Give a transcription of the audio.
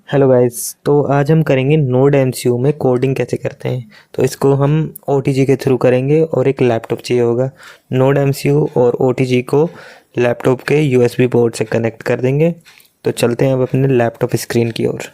Hello guys. तो आज हम करेंगे नोड एमसीयू में कोडिंग कैसे करते हैं। तो इसको हम ओटीजी के थ्रू करेंगे और एक लैपटॉप चाहिए होगा। नोड एमसीयू और ओटीजी को लैपटॉप के यूएसबी पोर्ट से कनेक्ट कर देंगे। तो चलते हैं अब अपने लैपटॉप स्क्रीन की ओर।